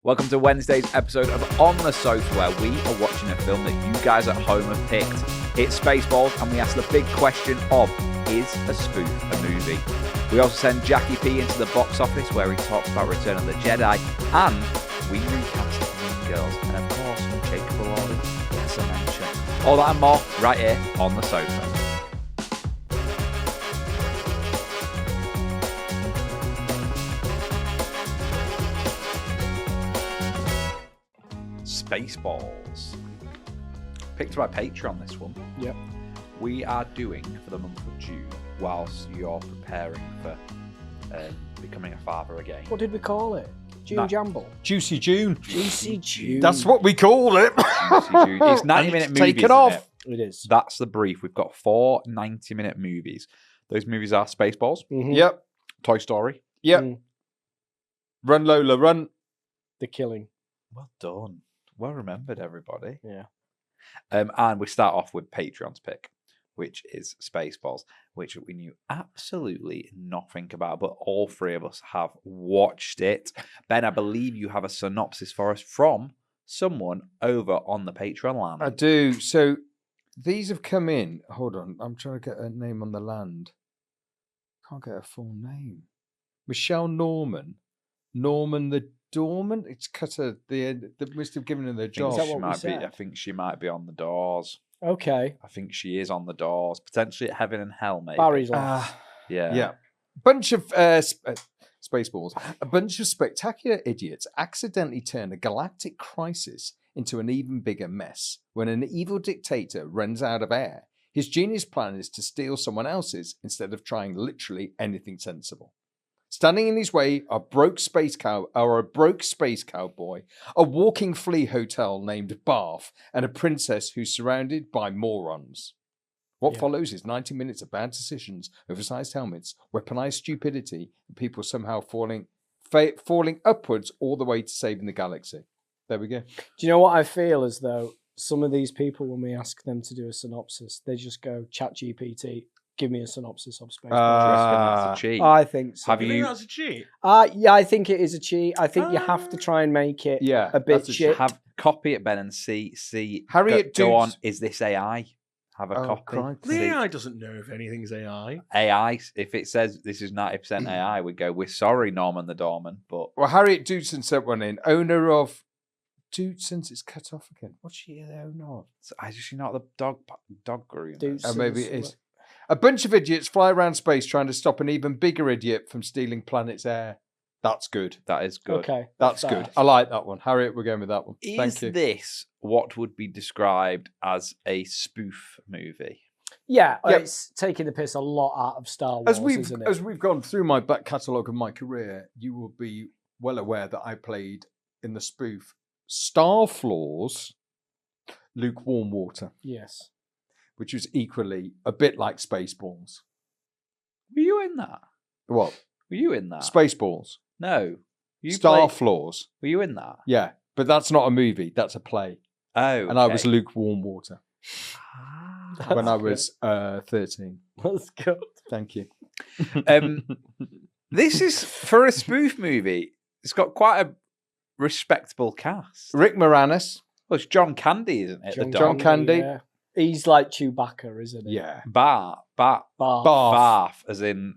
Welcome to Wednesday's episode of On the Sofa, where we are watching a film that you guys at home have picked. It's Spaceballs, and we ask the big question of, is a spoof a movie? We also send Jackie P into the box office, where he talks about Return of the Jedi, and we recast Mean Girls, and of course, Jacob Elordi gets a mention. All that and more, right here on the sofa. Spaceballs. Picked by Patreon, this one. Yep. We are doing for the month of June, whilst you're preparing for becoming a father again. What did we call it? June Jamble? Juicy June. Juicy June. That's what we called it. Juicy June. It's 90-minute movies. Take it off. It is. That's the brief. We've got 4 90-minute movies. Those movies are Spaceballs, Mhm. Yep. Toy Story. Yep. Mm. Run, Lola, run. The Killing. Well done. Well remembered, everybody. Yeah. And we start off with Patreon's pick, which is Spaceballs, which we knew absolutely nothing about, but all 3 of us have watched it. Ben, I believe you have a synopsis for us from someone over on the Patreon land. I do. So these have come in. Hold on. I'm trying to get a name on the land. Can't get a full name. Michelle Norman. Norman the Dormant. It's cut at the end. They must have given her their job. Is that what we said? I think she might be on the doors. Okay. I think she is on the doors. Potentially at Heaven and Hell, maybe. Barry's last. Yeah. Yeah. Bunch of Spaceballs. A bunch of spectacular idiots accidentally turn a galactic crisis into an even bigger mess when an evil dictator runs out of air. His genius plan is to steal someone else's instead of trying literally anything sensible. Standing in his way are a broke space cowboy, a walking flea hotel named Bath, and a princess who's surrounded by morons. What follows is 90 minutes of bad decisions, oversized helmets, weaponized stupidity, and people somehow falling upwards all the way to saving the galaxy. There we go. Do you know what I feel as though some of these people, when we ask them to do a synopsis, they just go, ChatGPT, give me a synopsis of Spaceballs. That's a cheat. I think so. Have You you? think that's a cheat? Yeah, I think it is a cheat. I think you have to try and make it a bit that's shit. Copy it, Ben, and see. Harriet go on. Dukes- Is this AI? Have a copy. crikey. The See. AI doesn't know if anything's AI. AI. If it says this is 90% AI, we go, we're sorry, Norman the Dorman, but Well, Harriet Dudson sent one in. Owner of Dudson's. It's cut off again. What's she the owner of? is she not the dog guru? Dude, Oh, maybe it is. A bunch of idiots fly around space trying to stop an even bigger idiot from stealing planet's air. That's good. That is good. Okay. That's fair. good. I like that one. Harriet, we're going with that one. Is Thank you. this what would be described as a spoof movie? Yeah, Yep. it's taking the piss a lot out of Star Wars, isn't it? As we've gone through my back catalogue of my career, you will be well aware that I played in the spoof Starflaw's Lukewarm Water, Yes. which was equally a bit like Spaceballs. Were you in that? What? Were you in that? Spaceballs. No. You Starflaw's. Were you in that? Yeah, but that's not a movie. That's a play. Oh. And I was okay. Lukewarm Water Ah. when I That's was 13. That's good. Thank you. This is, for a spoof movie, it's got quite a respectable cast. Rick Moranis. Well, it's John Candy, isn't it? John, the John dog. Candy. Yeah. He's like Chewbacca, isn't he? Yeah. Bath, Bath. as in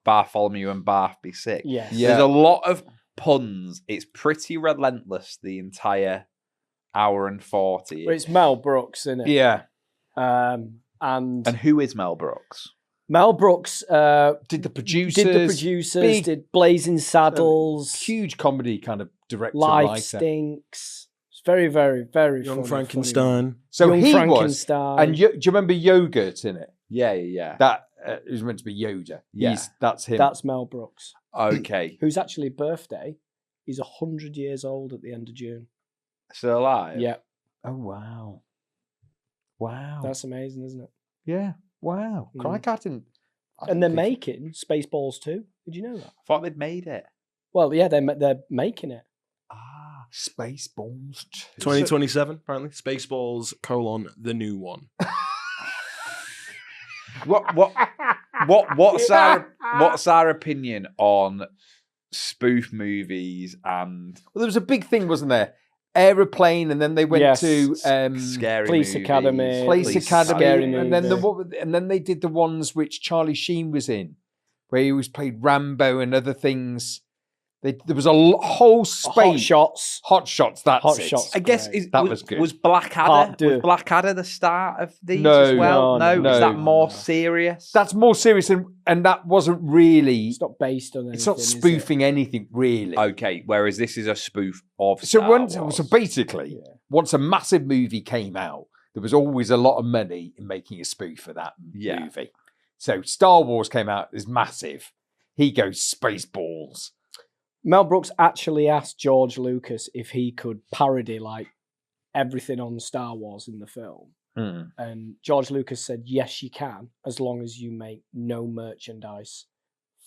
Bartholomew and Bath be sick. Yes. Yeah. There's a lot of puns. It's pretty relentless the entire hour and 40. Well, it's Mel Brooks, isn't it? Yeah. And And who is Mel Brooks? Mel Brooks Did the producers. did big- Blazing Saddles, Huge comedy kind of director. Life writer. Stinks. It's very, very, very Young funny, Frankenstein. So Young he was. Frankenstein. And do you remember Yogurt in it? Yeah. That is meant to be Yoda. Yeah. That's him. That's Mel Brooks, Okay. whose actually birthday. He's 100 years old at the end of June. Still alive? Yeah, Oh, wow. Wow. that's amazing, isn't it? Yeah. Wow. Mm. Crikey, I didn't And they're think- making Spaceballs 2. Did you know that? I thought they'd made it. Well, yeah, they're making it. Ah. Spaceballs 2. 2027, apparently. Spaceballs, the new one. What's our opinion on spoof movies and Well, there was a big thing, wasn't there? Aeroplane, and then they went Yes. to scary Police movies, Academy, Police Academy, Scary and then Movie. and then they did the ones which Charlie Sheen was in, where he was played Rambo and other things. There was a whole space. Hot Shots. Hot Shots. That's Hot it. Shots. I guess Great. That was good. Was Blackadder Part two. was Blackadder the start of these No, as well? no, Is that no, more no. serious? That's more serious, and that wasn't really. It's not based on anything. It's not is it? spoofing anything really. okay. Whereas this is a spoof of So Star Wars. so basically, Yeah. once a massive movie came out, there was always a lot of money in making a spoof of that Yeah. movie. So Star Wars came out as massive. He goes Spaceballs. Mel Brooks actually asked George Lucas if he could parody like everything on Star Wars in the film. And George Lucas said, yes, you can, as long as you make no merchandise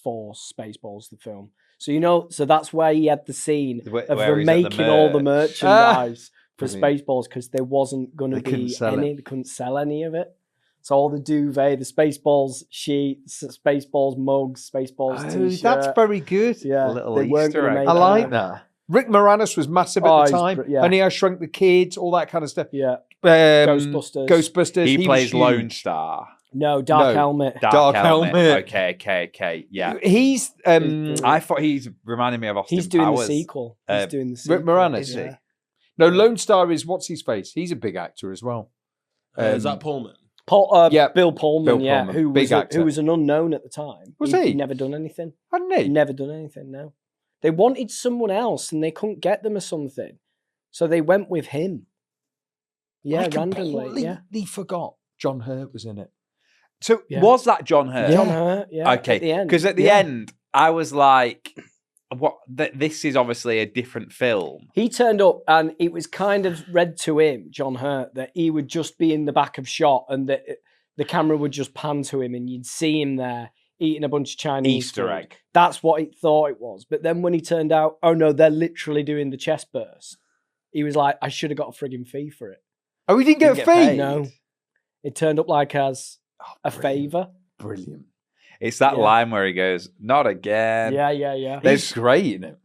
for Spaceballs, the film. So, so that's where he had the scene Where of he's them at the making all the merch. merchandise for Brilliant. Spaceballs because there wasn't going to They couldn't be sell any, it. they couldn't sell any of it. So all the duvet, the Spaceballs sheets, Spaceballs mugs, Spaceballs t-shirt. That's very good. Yeah, little they weren't Easter going to egg. make I like it. that. Rick Moranis was massive Oh, at the he's time. yeah. Honey, I Shrunk the Kids, all that kind of stuff. Yeah. Ghostbusters. Ghostbusters. He was plays huge. Lone Star. No, Dark No. Helmet. Dark Helmet. Okay. Yeah. He's I thought he's reminding me of Austin He's doing Powers. the sequel. He's doing the sequel. Rick Moranis. Is he? no Lone Star is what's his face. He's a big actor as well. Is that Pullman? Yeah, Bill Pullman, Bill yeah, Pullman, who big actor. who was an unknown at the time. Was he? He'd never done anything. Hadn't He'd he? never done anything. No, they wanted someone else and they couldn't get them or something, so they went with him. Yeah, I randomly. Yeah, completely forgot John Hurt was in it. So Yeah. was that John Hurt? John Hurt. Yeah, Okay, At the end, because at the yeah. end I was like, "What? This is obviously a different film." He turned up and it was kind of read to him, John Hurt, that he would just be in the back of shot and that the camera would just pan to him and you'd see him there eating a bunch of Chinese Easter food. egg. That's what he thought it was. But then when he turned out, oh no, they're literally doing the chest burst, he was like, I should have got a frigging fee for it. Oh, he didn't get a Didn't fee. get paid. No. It turned up like as a brilliant. favour. Brilliant. It's that Yeah. line where he goes, "Not again." Yeah. There's- He's great in it.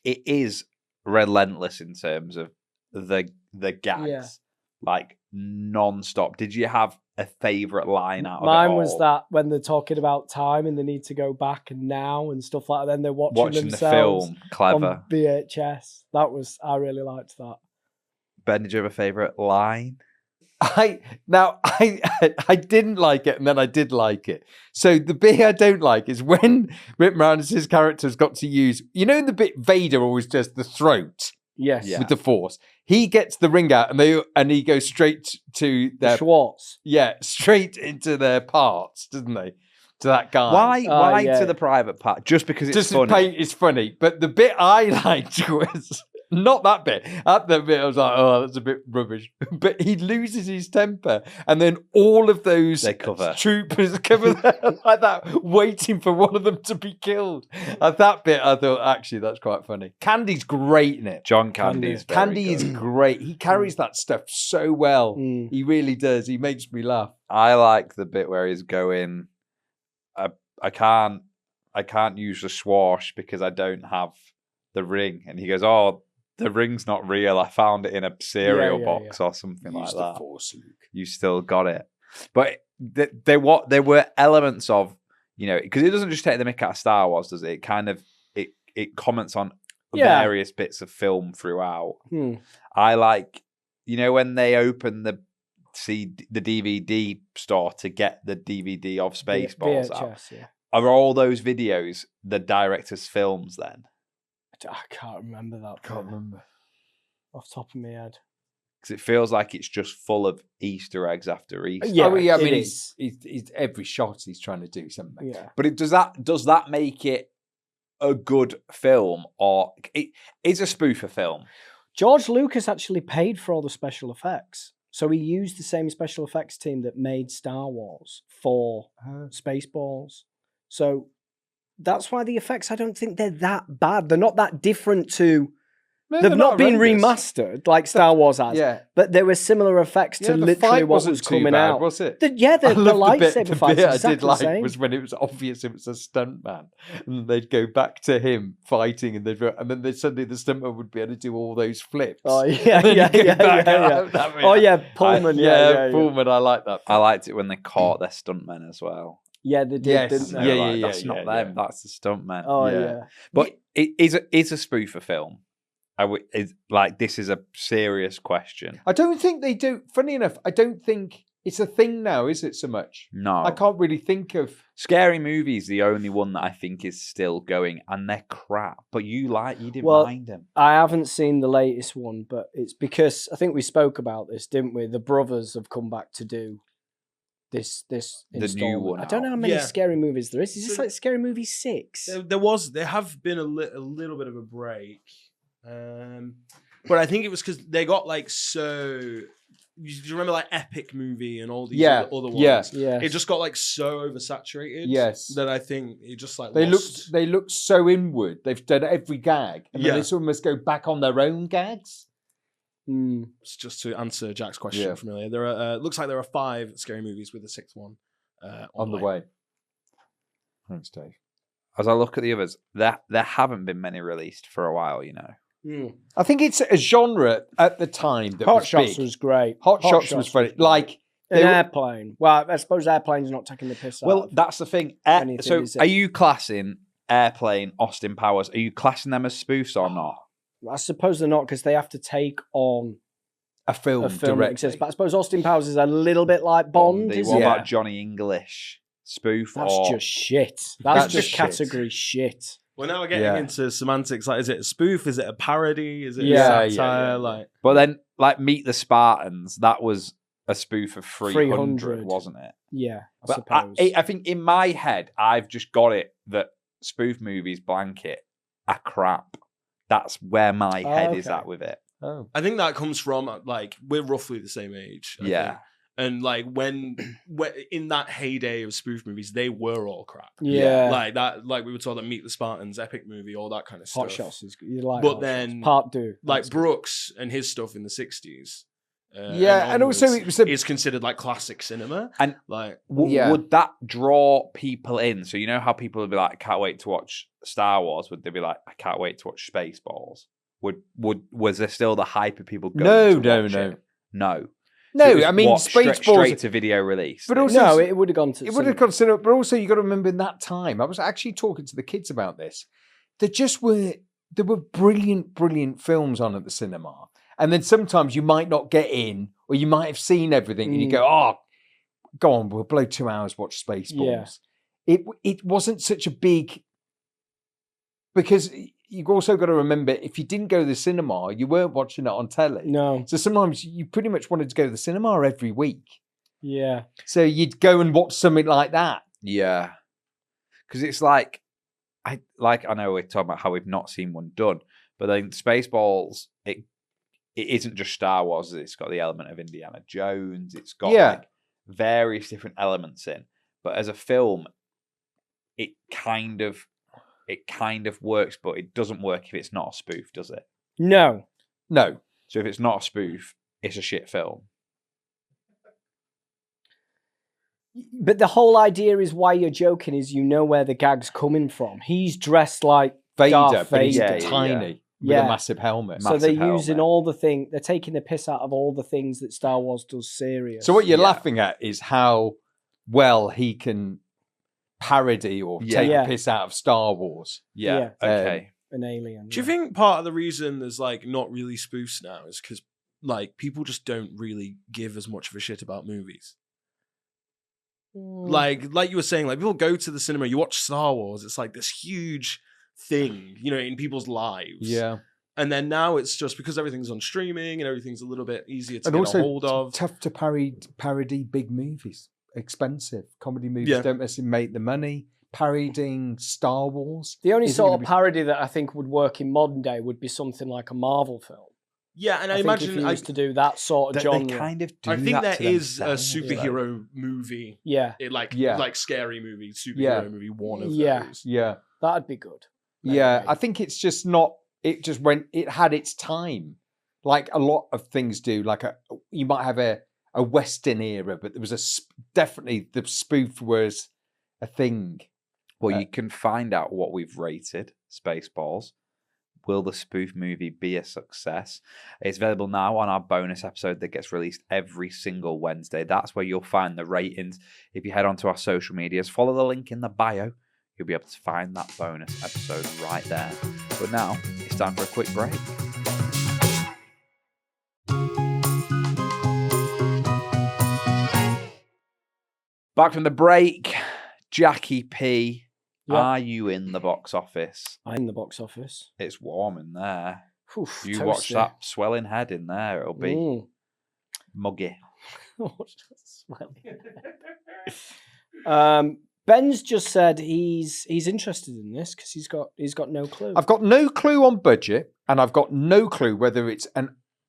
It is relentless in terms of the gags, Yeah. like non-stop. Did you have a favourite line out of Mine it was all? that when they're talking about time and they need to go back and now and stuff like that, then they're watching the themselves film, clever. on VHS. I really liked that. Ben, did you have a favourite line? I didn't like it, and then I did like it. So the bit I don't like is when Rick Moranis' character's got to use, the bit Vader always does the throat Yes. Yeah. with the Force. He gets the ring out, and he goes straight to their Schwartz. straight into their parts, doesn't he? To that guy. Why yeah. to the private part? Just because it's Just funny. to paint is funny, but the bit I liked was not that bit. At the bit, I was like, "Oh, that's a bit rubbish." But he loses his temper, and then all of those They cover. troopers cover them like that, waiting for one of them to be killed. At that bit, I thought, actually, that's quite funny. Candy's great in it. John Candy is very Candy is good. great. He carries that stuff so well. Mm. He really does. He makes me laugh. I like the bit where he's going, I can't use the swash because I don't have the ring. And he goes, "Oh, the ring's not real. I found it in a cereal yeah, box or something like Use the that. Force, Luke. You still got it." But there were elements of, because it doesn't just take the mick out of Star Wars, does it? It kind of, it comments on Yeah. various bits of film throughout. Hmm. I like, when they open the DVD store to get the DVD of Spaceballs out. VHS, yeah. Are all those videos the director's films then? I can't remember that. Can't remember. Off the top of my head. Because it feels like it's just full of Easter eggs after Easter. Yeah, I it mean, is. he's every shot he's trying to do something. Yeah. But does that make it a good film, or it is a spoof of film? George Lucas actually paid for all the special effects. So he used the same special effects team that made Star Wars for Spaceballs. So that's why the effects, I don't think they're that bad. They're not that different to No, They've they're not been horrendous. remastered like Star Wars has. Yeah. But there were similar effects to Yeah, the literally fight what wasn't was too coming bad, out. was it? The I lightsaber love fight's the bit I exactly did the like same. was when it was obvious it was a stuntman, and they'd go back to him fighting, and then suddenly the stuntman would be able to do all those flips. Oh yeah, And then yeah, he'd go yeah, back yeah, and yeah. I mean, Oh yeah, Pullman. Yeah. Pullman. I like that. I liked it when they caught their stuntmen as well. Yeah, they did, Yes. didn't And they? they Yeah, were like, yeah, that's not yeah. them, that's the stuntmen. Oh Yeah. yeah. But it is a spoof a film. This is a serious question. I don't think they do. Funny enough, I don't think it's a thing now, is it so much? No. I can't really think of. Scary Movie's the only one that I think is still going, and they're crap. But you didn't Well, mind them. I haven't seen the latest one, but it's because I think we spoke about this, didn't we? The brothers have come back to do this new installment. one I don't know how out. many Yeah. scary movies there is. Is this So- like Scary Movie 6? There have been a little bit of a break, but I think it was because they got like so. Do you remember like Epic Movie and all these other ones? yeah. Yeah. It just got like so oversaturated. Yes. that I think it just like They lost. look so inward. They've done every gag, and then Yeah. they sort of must go back on their own gags. Mm. Just to answer Jack's question Yeah. from earlier, there are looks like there are 5 scary movies with the 6th one On the way. Thanks, Dave. As I look at the others, there haven't been many released for a while, you know. I think it's a genre at the time that Hot was Shots big. was great. Hot Shots was very great. like An they were- Airplane. Well, I suppose Airplane's not taking the piss out. Well, of that's the thing. anything, So, is it? are you classing Airplane, Austin Powers? Are you classing them as spoofs or not? I suppose they're not because they have to take on a film a film that directly. exists. But I suppose Austin Powers is a little bit like Bond. Bondy. Is What it? about Johnny English spoof? That's or just shit. That's just shit. category shit. Well, now we're getting Yeah. into semantics. Like, is it a spoof? Is it a parody? Is it Yeah, a yeah, satire? yeah. Like, But then, like Meet the Spartans, that was a spoof of 300, 300. wasn't it? Yeah, I But suppose. I think in my head, I've just got it that spoof movies blanket are crap. That's where my head is okay. at with it. Oh. I think that comes from like we're roughly the same age. I Yeah. think. And like when in that heyday of spoof movies, they were all crap. yeah. Like that, like we were told that Meet the Spartans, Epic Movie, all that kind of Hot stuff. Shots is you like. But Hot then, Shots. Part 2. Like That's Brooks and his stuff in the 60s. Yeah, and also onwards it was a- is considered like classic cinema. And like Yeah. Would that draw people in? So you know how people would be like, I can't wait to watch Star Wars. Would they be like, I can't wait to watch Spaceballs? Was there still the hype of people going No, to no, watch no. it? No. No, So it was I mean, what, Spaceballs. straight to video release. But also, no, it would have gone to. it would have considered, but also you got to remember in that time, I was actually talking to the kids about this. There were brilliant films on at the cinema. And then sometimes you might not get in, or you might have seen everything and you go, oh, go on, we'll blow 2 hours, watch Spaceballs. It wasn't such a big, because you've also got to remember, if you didn't go to the cinema, you weren't watching it on telly. No. So sometimes you pretty much wanted to go to the cinema every week. Yeah. So you'd go and watch something like that. Yeah. Because it's like, I know we're talking about how we've not seen one done, but then Spaceballs, it isn't just Star Wars. It's got the element of Indiana Jones. It's got Yeah. like various different elements in. But as a film, it kind of works, but it doesn't work if it's not a spoof, does it? No. No. So if it's not a spoof, it's a shit film. But the whole idea is why you're joking is you know where the gag's coming from. He's dressed like Vader, Darth but he's Vader. tiny with Yeah. a massive helmet. So they're Massive using helmet. they're taking the piss out of all the things that Star Wars does serious. So what you're Yeah. laughing at is how well he can parody or take Yeah. a piss out of Star Wars. Yeah. Yeah. Okay. An alien. do you think part of the reason there's like not really spoofs now is because like people just don't really give as much of a shit about movies? Like you were saying, like people go to the cinema, you watch Star Wars, it's like this huge thing, you know, in people's lives. Yeah. And then now it's just because everything's on streaming and everything's a little bit easier to And get also a hold of. tough to parody big movies. Expensive. Comedy movies Yeah. don't necessarily make the money. Parodying Star Wars. The only isn't sort gonna of be- parody that I think would work in modern day would be something like a Marvel film. Yeah, and I, think imagine if you used to do that sort of They genre. kind of do I think that there to is a themselves, though. superhero movie, Yeah, like scary movie, superhero Yeah. movie, one of Yeah. those. Yeah. that'd be good. Yeah. Maybe. I think it's just not it just went. It had its time, like a lot of things do. Like you might have a Western era, but there was definitely the spoof was a thing. Well, you can find out what we've rated Spaceballs. Will the spoof movie be a success? It's available now on our bonus episode that gets released every single Wednesday. That's where you'll find the ratings. If you head onto our social medias, follow the link in the bio, you'll be able to find that bonus episode right there. But now, it's time for a quick break. Back from the break, Jackie P. Yep. Are you in the box office? I'm in the box office. It's warm in there. Oof, You toasty. watch that swelling head in there, it'll be muggy. Ben's just said he's interested in this because he's got no clue. I've got no clue on budget, and I've got no clue whether it's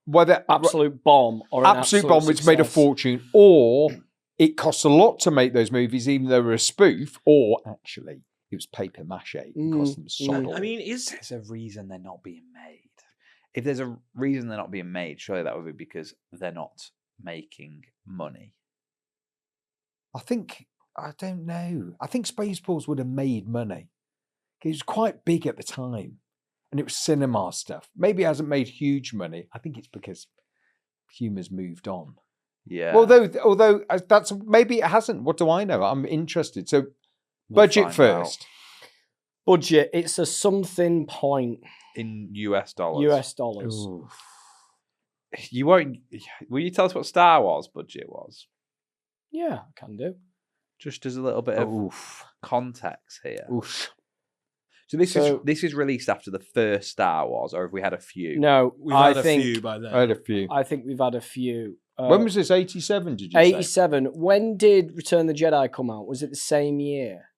whether absolute bomb or an absolute bomb which made a success. fortune, or it costs a lot to make those movies, even though they're a spoof, or actually it was paper mache and cost them sod. I mean, There's a reason they're not being made. If there's a reason they're not being made, surely that would be because they're not making money. I don't know. I think Spaceballs would have made money. It was quite big at the time, and it was cinema stuff. Maybe it hasn't made huge money. I think it's because humour's moved on. Yeah. Although that's maybe it hasn't. What do I know? I'm interested. So, budget find first. Budget. It's a something point. In US dollars. US dollars. Ooh. You won't. Will you tell us what Star Wars budget was? Yeah, I can do. Just as a little bit of context here. Oof. So this is released after the first Star Wars, or have we had a few? No, we've I had a think few by then. I had a few. I think we've had a few. When was this? 87? Did you say? 87. When did Return of the Jedi come out? Was it the same year?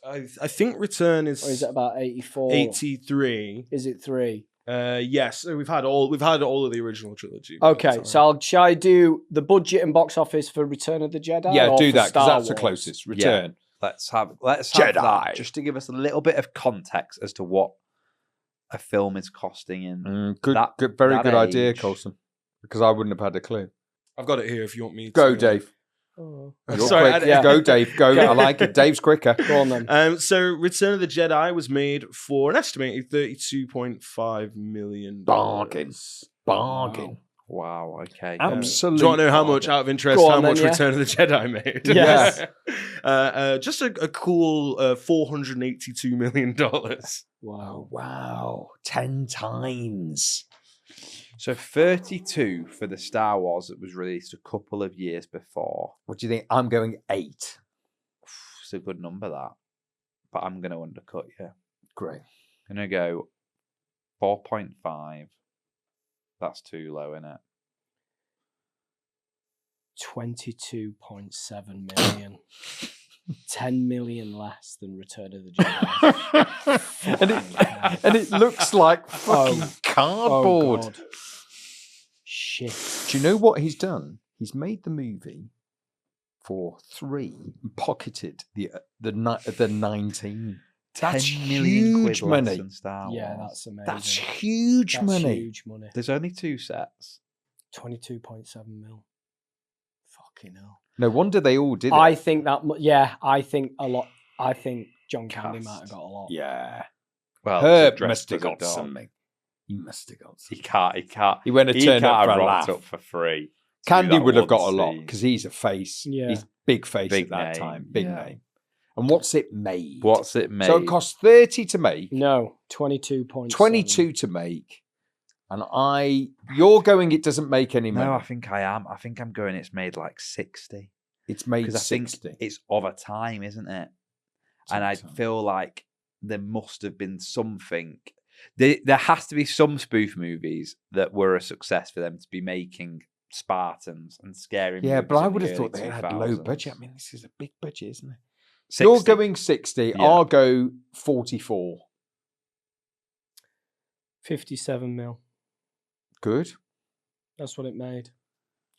I think Return is. Or is it about 84? 83. Is it 3? Yes, so we've had all of the original trilogy. Okay, so shall I do the budget and box office for Return of the Jedi? Yeah, or do for that because Star that's the Wars? closest. Return. Let's have Jedi. that, just to give us a little bit of context as to what a film is costing in Very good that idea, age. Colson. Because I wouldn't have had a clue. I've got it here if you want me to. Go, Dave. Oh. You're Sorry, quick. yeah. Go, Dave. Go. I like it. Dave's quicker. Go on then. So Return of the Jedi was made for an estimated $32.5 million. Bargain. Wow, okay. Absolutely. Do you want to know how much, out of interest, Go how on then, much yeah. Return of the Jedi made? Yes. Just a cool $482 million. Wow. Wow. 10 times. So 32 for the Star Wars that was released a couple of years before. What do you think? I'm going 8. It's a good number, that. But I'm going to undercut you. Great. I'm going to go 4.5. That's too low, isn't it? 22.7 million. 10 million less than Return of the Jedi. and it looks like fucking Oh, cardboard. God. Shit. Do you know what he's done? He's made the movie for 3 and pocketed the 19. That's 10 million huge quid less money. than Star Wars. Yeah, that's amazing. That's huge That's money. huge money. There's only 2 sets. 22.7 mil. Fucking hell. No wonder they all did it. I think that, I think a lot. I think John Candy might have got a lot. Yeah. Well, Herb dressed must have as a got dog. something. He must have got something. He can't. He went to He turn can't up for have a rocked laugh. up for free. to do Candy that would have one got a lot scene. because he's a face. Yeah. He's big face Big at that name. time. Big Yeah. name. And what's it made? What's it made? So it cost 30 to make, No, 22.7. 22 to make. And you're going, it doesn't make any money. No, I think I am. I think I'm going. It's made like 60 It's made because I think 60. it's of a time, isn't it? It's And of a I time. feel like there must have been something. There has to be some spoof movies that were a success for them to be making Spartans and scary. Yeah, movies but I in would the have thought early they had low 2000s. budget. I mean, this is a big budget, isn't it? 60. You're going 60. Yeah. I'll go 44. 57 mil. Good. That's what it made.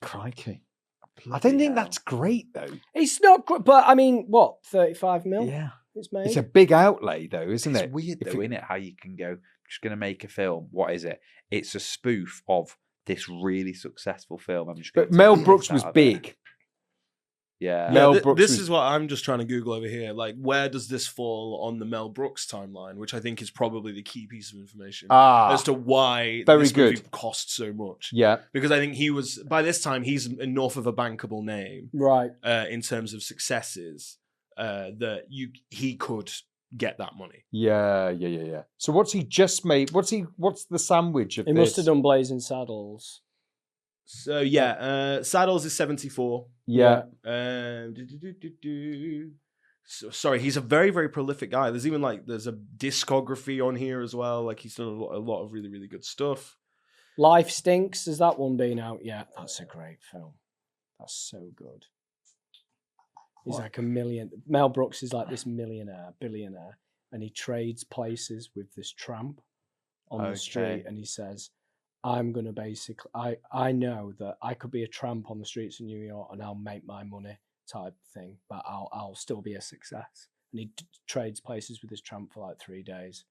Crikey. I Bloody don't think hell. that's great, though. It's not, but I mean, what, 35 mil? Yeah. It's made. It's a big outlay, though, isn't It's it? weird, If though, isn't it? How you can go, just going to make a film. What is it? It's a spoof of this really successful film. I'm just. But Mel Brooks was big. Yeah. Mel Brooks this was- is what I'm just trying to Google over here. Like, where does this fall on the Mel Brooks timeline? Which I think is probably the key piece of information as to why very this movie good. cost so much. Yeah. Because I think he was, by this time, he's enough of a bankable name, Right. in terms of successes, that he could get that money. Yeah. So what's he just made? What's the sandwich of He this? must have done Blazing Saddles. So Saddles is 74. Yeah. So, sorry, he's a very, very prolific guy. There's even there's a discography on here as well. Like he's done a lot of really, really good stuff. Life Stinks. Has that one been out yet? That's a great film. That's so good. He's like a million. Mel Brooks is like this billionaire, and he trades places with this tramp on the street, and he says, I'm going to basically, I know that I could be a tramp on the streets of New York and I'll make my money type thing, but I'll still be a success. And he trades places with this tramp for like 3 days.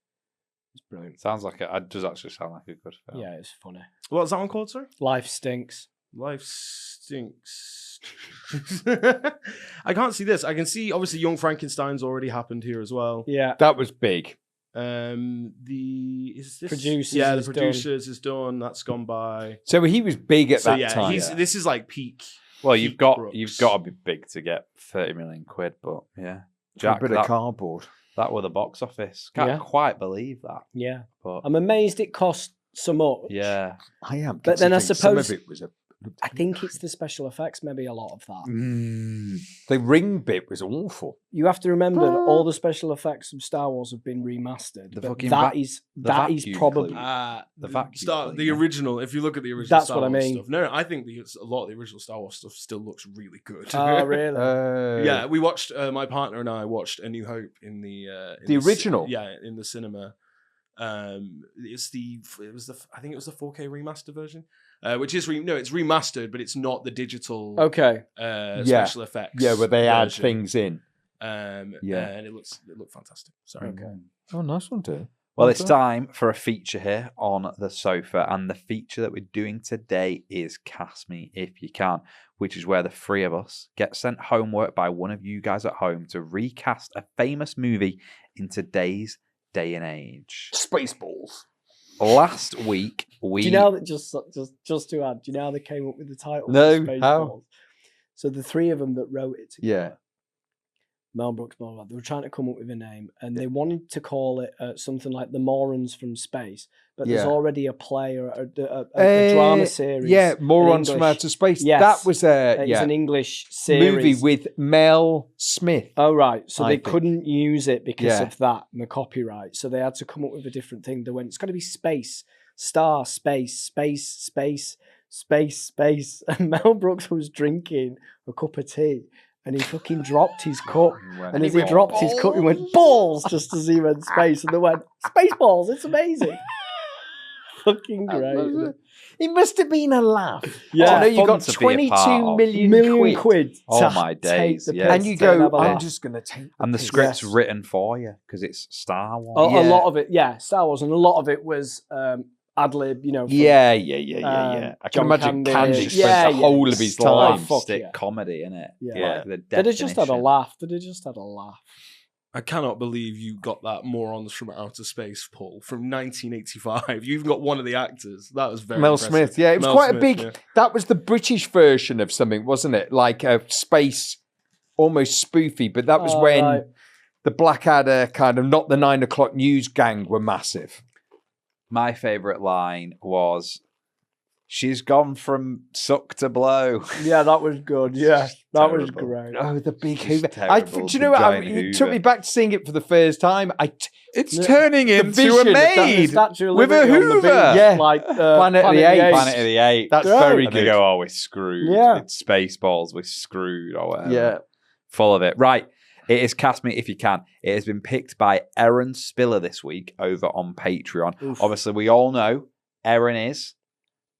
It's brilliant. Sounds like it does actually sound like a good film. Yeah, it's funny. What's that one called, sorry? Life Stinks. Life Stinks. I can't see this. I can see, obviously, Young Frankenstein's already happened here as well. Yeah. That was big. Is this Producers the is producers is done. That's gone by. So he was big at that time. This is like peak. Well, you've got Brooks. to be big to get 30 million quid, but yeah, Jack, a bit of that, cardboard. that were the box office. Can't quite believe that. Yeah. But I'm amazed it cost so much. yeah, I am. But then I considering some suppose- of it was I think it's the special effects, maybe a lot of that. the ring bit was awful. You have to remember that all the special effects of Star Wars have been remastered. The but fucking that is vacuum probably cleaner. The vacuum the cleaner. original. If you look at the original, That's Star what I Wars mean. Stuff, no, I think a lot of the original Star Wars stuff still looks really good. Oh, really? Yeah, we watched. My partner and I watched A New Hope in the original. in the cinema. I think it was the 4K remaster version, which is it's remastered, but it's not the digital Okay. special effects. Yeah, where they add version. things in. And it looked fantastic. Sorry. Okay. Oh, nice one, too. Well, it's time for a feature here on the sofa, and the feature that we're doing today is Cast Me If You Can, which is where the three of us get sent homework by one of you guys at home to recast a famous movie in today's day and age. Spaceballs. Last week, we... Do you know that just to add? Do you know how they came up with the title? No, Spaceballs? how? So the three of them that wrote it together, Yeah. Mel Brooks, blah, blah, blah, they were trying to come up with a name, and they wanted to call it something like The Morons from Space. But there's Yeah. already a play or a drama series. Yeah, in Morons from English. Outer Space. Yes. That was It's an English series. movie with Mel Smith. Oh, right. So I they think. couldn't use it because Yeah. of that and the copyright. So they had to come up with a different thing. They went, it's got to be space, star, space, space, space, space, space. And Mel Brooks was drinking a cup of tea and he fucking dropped his cup. And as he dropped his cup, he went, balls, just as he went space. And they went, Spaceballs, it's amazing. Fucking great. It must have been a laugh. Yeah. Oh, no, you Fun got to be a 22 part of. million quid. Oh, to my take days, the yeah. piss, And you to have go, a I'm laugh. just going to take And the piss. script's Yes. written for you, because it's Star Wars. A Yeah. lot of it, yeah, Star Wars, and a lot of it was ad-lib, you know. from- Yeah. I can John imagine Candy. Candy Yeah, spent the yeah. whole of his Oh, time. fuck Slapstick yeah. comedy, innit? Yeah. The They'd have just had a definition. laugh. They'd have just had a laugh. I cannot believe you got that Morons from Outer Space, Paul, from 1985. You even got one of the actors. That was very Mel impressive. Smith. Yeah, it was Mel quite Smith, a big. yeah. That was the British version of something, wasn't it? Like a space, almost spoofy. But that was Oh, when right. the Blackadder kind of, not the 9 o'clock news gang, were massive. My favourite line was, she's gone from suck to blow. Yeah, that was good. Yeah, that was Terrible. great. Oh, the big Just Hoover. terrible, Do you know what? giant It took me Hoover. back to seeing it for the first time. It's The- turning into vision a of that maid Statue of with a Liberty on the Hoover. beach, Yeah. like Planet of the Apes. Planet of the Apes. That's Right. very And they good. go, oh, we're screwed. Yeah. It's Spaceballs, we're screwed, or whatever. Yeah. Full of it. Right. It is Cast Me If You Can. It has been picked by Erin Spiller this week over on Patreon. Oof. Obviously, we all know Erin is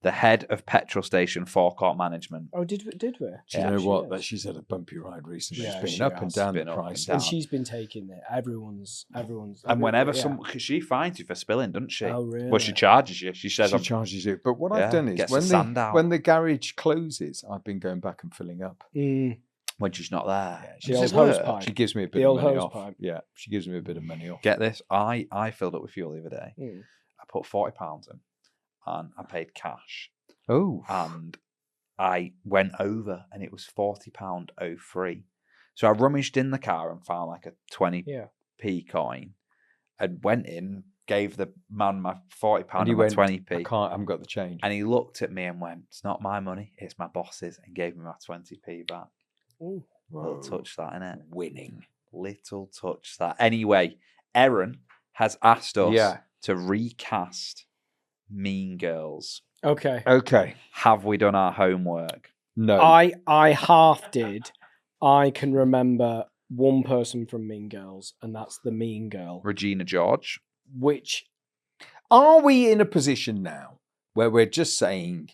the head of petrol station forecourt management. Oh, did we? Do you know what? That she's had a bumpy ride recently. Yeah, It's she been up and has. down Been the up and price. down. And she's been taking it. Everyone's. And whenever yeah. because she fines you for spilling, doesn't she? Oh, really? Well, she charges you. She says, She charges you. But what Yeah, I've done is gets the sand out. when the garage closes, I've been going back and filling up. when she's not there. Yeah, The Does old it hose work? pipe. She gives me a bit The of old money hose off. pipe. Yeah, she gives me a bit of money off. Get this. I filled up with fuel the other day. Mm. I put £40 in and I paid cash. Oh, And I went over and it was £40.03. So I rummaged in the car and found like a 20p coin and went in, gave the man my £40 and my went, 20p. I haven't got the change. And he looked at me and went, "It's not my money, it's my boss's," and gave me my 20p back. Ooh. Little touch that, innit? Winning. Little touch that. Anyway, Erin has asked us to recast Mean Girls. Okay. Okay. Have we done our homework? No. I half did. I can remember one person from Mean Girls, and that's the Mean Girl. Regina George. Which Are we in a position now where we're just saying,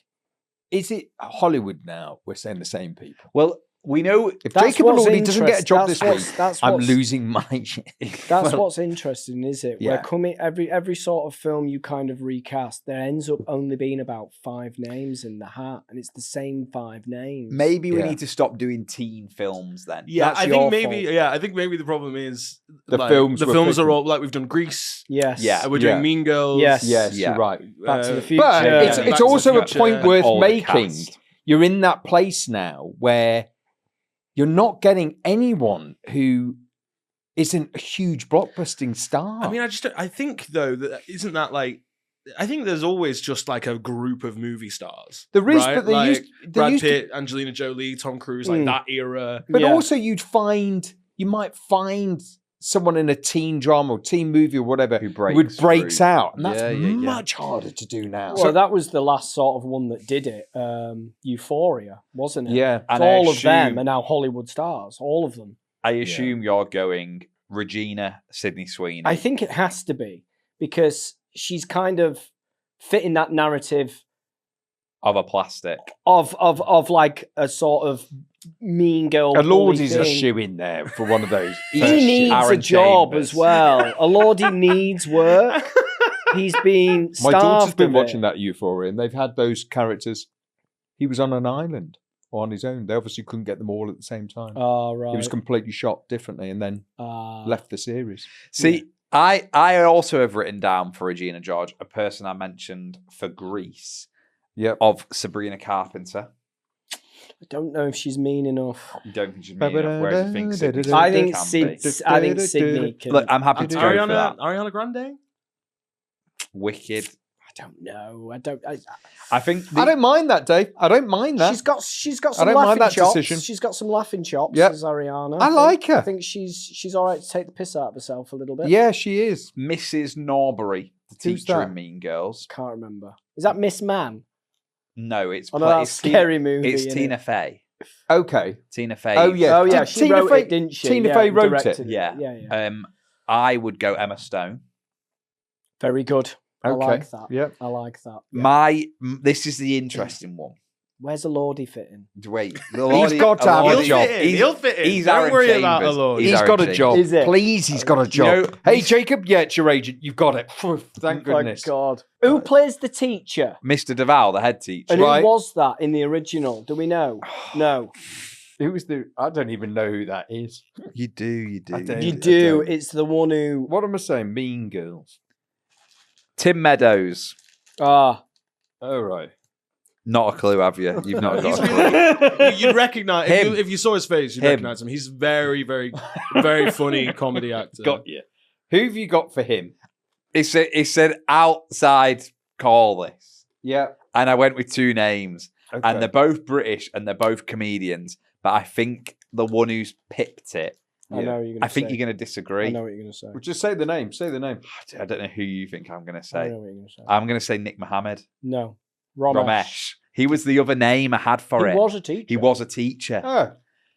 is it Hollywood now? We're saying the same people. Well, we know If That's Jacob what's Elordi doesn't get a job this week, that's I'm what's- losing my shit. That's Well, what's interesting, is it? Yeah. We're coming every sort of film you kind of recast. There ends up only being about 5 names in the hat, and it's the same 5 names. maybe we Yeah. need to stop doing teen films then. Yeah, That's I your think maybe. fault. Yeah, I think maybe the problem is The like, films The we're films are picking. all like we've done Grease. Yes. Yeah. We're doing Yeah. Mean Girls. Yes. Yes, Yeah. you're right. Back to the Uh, Future. But it's Back to the also a Future. point worth All the making. cast. You're in that place now where you're not getting anyone who isn't a huge blockbusting star. I mean, I think though that isn't that like. I think there's always just like a group of movie stars. there is, right? but they like used Brad used to- Pitt, Angelina Jolie, Tom Cruise, like Mm. that era. but Yeah. also you might find someone in a teen drama or teen movie or whatever Who who breaks breaks through. out, and that's Yeah, yeah, yeah. much harder to do now. So that was the last sort of one that did it. Euphoria, wasn't it? yeah, It's And I all of them assume- are now Hollywood stars. All of them. I assume you're going Regina, Sydney Sweeney. I think it has to be because she's kind of fitting that narrative of a plastic. of like a sort of mean girl. a bully Lordy's a thing. shoe in there for one of those. He First needs shoes. a Aaron job Chambers. as well. A Lordy needs work. He's been My starved daughter's been of watching it. that Euphoria, and they've had those characters. He was on an island or on his own. They obviously couldn't get them all at the same time. Oh, right. He was completely shot differently, and then left the series. See, I also have written down for Regina George a person I mentioned for Grease Yep. of Sabrina Carpenter. I don't know if she's mean enough. You don't think she's mean enough, whereas you think Sydney I Sweeney think can be. I think Sydney can. Look, I'm happy to go for that. Ariana Grande. Wicked. I don't know. I think I don't mind that, Dave. I don't mind that. She's got I some don't mind laughing that chops. decision. She's got some laughing chops. Yep. As Ariana. I like her. I think she's all right to take the piss out of herself a little bit. Yeah, she is. Mrs. Norbury, the Who's teacher that? in Mean Girls. Can't remember. Is that Miss Man? No, it's Oh, no, that's it's scary movie. It's innit? Tina Fey. Okay. Tina Fey. Oh, yeah. Oh yeah, Did she Tina wrote Fey- it, didn't she? Tina Yeah, Fey wrote it. directed Yeah. yeah. I would go Emma Stone. Very good. I Okay. like that. Yep. I like that. Yeah. This is the interesting one. Where's the Lordy fitting? Wait, He's got to have a He'll job. fit in. He'll fit in. He's Don't Aaron worry about Chambers. Alone. He's Aaron got a Chambers. job. Is it? Please, he's got a job. know- Hey, Jacob, yeah, it's your agent. You've got it. Phew, thank My goodness. God. Who plays the teacher? Mr. Duval, the head teacher. And Right. who was that in the original? Do we know? No. Who was the? I don't even know who that is. You do. I don't. You I do. don't. It's the one who. What am I saying? Mean Girls. Tim Meadows. Ah. Oh right. Not a clue, have you? You've not He's got a clue. You'd recognize Him. if you saw his face, you'd Him. recognize him. He's very, very, very funny comedy actor. Got you. Who have you got for him? He said outside call this. Yeah. And I went with 2 names. Okay. And they're both British and they're both comedians. But I think the one who's picked it, I know what you're going to I think you're going to I disagree. know what you're going to say. Well, just say the name. Say the name. I don't know who you think I'm going to I say. know what you're going to say. I'm going to say Nick Mohammed. No. Ramesh. He was the other name I had for He it. was a teacher. He was a teacher. Oh,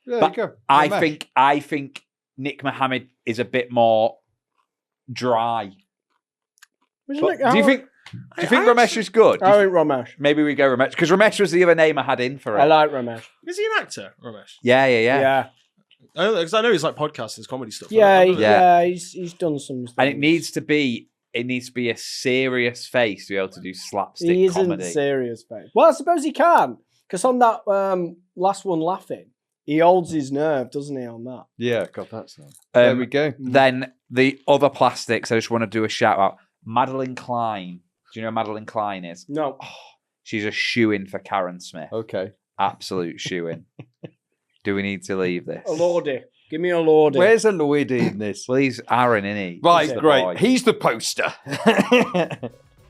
there But you go. I Ramesh. think Nick Mohammed is a bit more dry. Wasn't But it- do you think Do you think Ramesh is good? I think Ramesh. Maybe we go Ramesh because Ramesh was the other name I had in for it. I like Ramesh. Is he an actor, Ramesh? Yeah. Yeah. Because I know he's like podcasts and comedy stuff. He's done some stuff. And it needs to be a serious face to be able to do slapstick He isn't comedy. serious face. Well, I suppose he can, because on that last one, Laughing, he holds his nerve, doesn't he? On that. Yeah, God, that's there we go. Then the other plastics, I just want to do a shout out. Madeline Klein. Do you know who Madeline Klein is? No. She's a shoo-in for Karen Smith. Okay. Absolute shoo-in. Do we need to leave this? A Lordy. Give me a Lordy. Where's a Lloyd in this? Well, he's Aaron, isn't he? Right, He's the great. boy. He's the poster.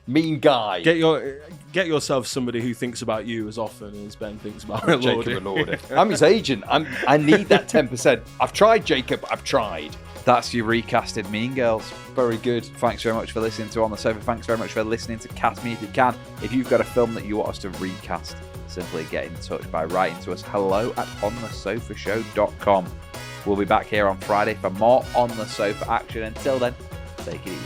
Mean guy. Get yourself somebody who thinks about you as often as Ben thinks about Jacob Elordi. I'm his agent. I need that 10%. I've tried, Jacob. I've tried. That's your recasted Mean Girls. Very good. Thanks very much for listening to On the Sofa. Thanks very much for listening to Cast Me If You Can. If you've got a film that you want us to recast, simply get in touch by writing to us hello@onthesofashow.com. We'll be back here on Friday for more On the Sofa action. Until then, take it easy.